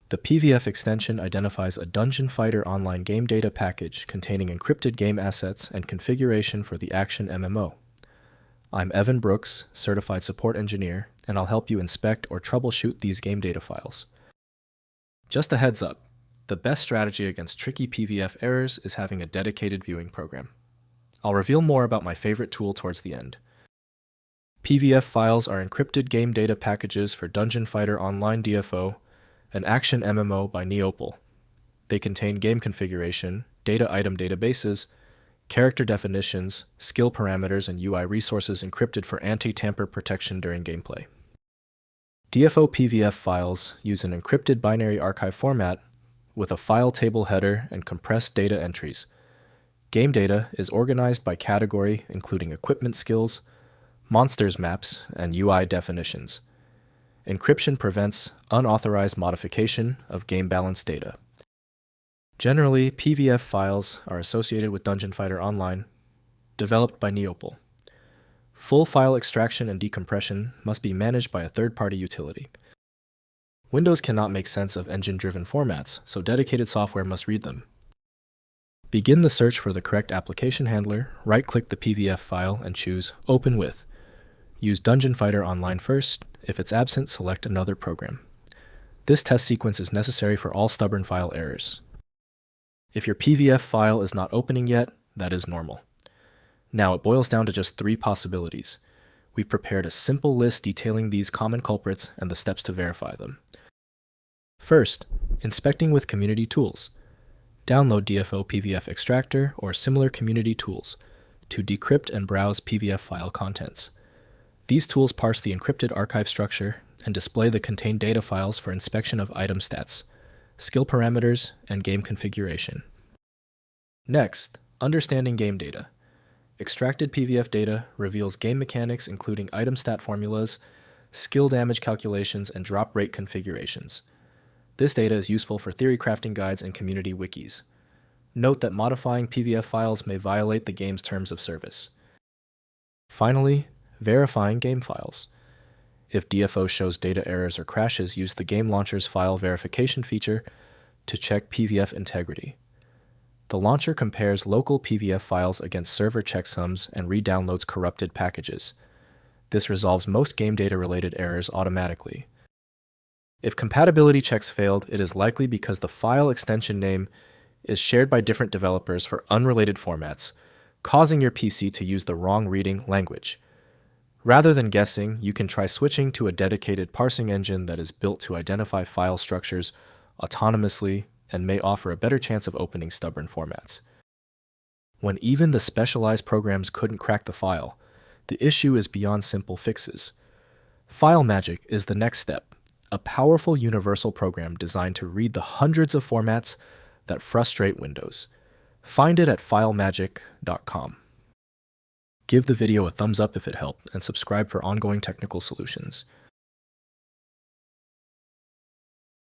The PVF extension identifies a Dungeon Fighter Online game data package containing encrypted game assets and configuration for the Action MMO. I'm Evan Brooks, Certified Support Engineer, and I'll help you inspect or troubleshoot these game data files. Just a heads up, the best strategy against tricky PVF errors is having a dedicated viewing program. I'll reveal more about my favorite tool towards the end. PVF files are encrypted game data packages for Dungeon Fighter Online DFO, an Action MMO by Neople. They contain game configuration, data item databases, character definitions, skill parameters, and UI resources encrypted for anti-tamper protection during gameplay. DFO PVF files use an encrypted binary archive format with a file table header and compressed data entries. Game data is organized by category, including equipment skills, monsters maps, and UI definitions. Encryption prevents unauthorized modification of game balance data. Generally, PVF files are associated with Dungeon Fighter Online, developed by Neople. Full file extraction and decompression must be managed by a third-party utility. Windows cannot make sense of engine-driven formats, so dedicated software must read them. Begin the search for the correct application handler, right-click the PVF file, and choose Open With. Use Dungeon Fighter Online first. If it's absent, select another program. This test sequence is necessary for all stubborn file errors. If your PVF file is not opening yet, that is normal. Now it boils down to just 3 possibilities. We've prepared a simple list detailing these common culprits and the steps to verify them. First, inspecting with community tools. Download DFO PVF Extractor or similar community tools to decrypt and browse PVF file contents. These tools parse the encrypted archive structure and display the contained data files for inspection of item stats, skill parameters, and game configuration. Next, understanding game data. Extracted PVF data reveals game mechanics including item stat formulas, skill damage calculations, and drop rate configurations. This data is useful for theory crafting guides and community wikis. Note that modifying PVF files may violate the game's terms of service. Finally, verifying game files. If DFO shows data errors or crashes, use the game launcher's file verification feature to check PVF integrity. The launcher compares local PVF files against server checksums and re-downloads corrupted packages. This resolves most game data-related errors automatically. If compatibility checks failed, it is likely because the file extension name is shared by different developers for unrelated formats, causing your PC to use the wrong reading language. Rather than guessing, you can try switching to a dedicated parsing engine that is built to identify file structures autonomously and may offer a better chance of opening stubborn formats. When even the specialized programs couldn't crack the file, the issue is beyond simple fixes. File Magic is the next step, a powerful universal program designed to read the hundreds of formats that frustrate Windows. Find it at filemagic.com. Give the video a thumbs up if it helped, and subscribe for ongoing technical solutions.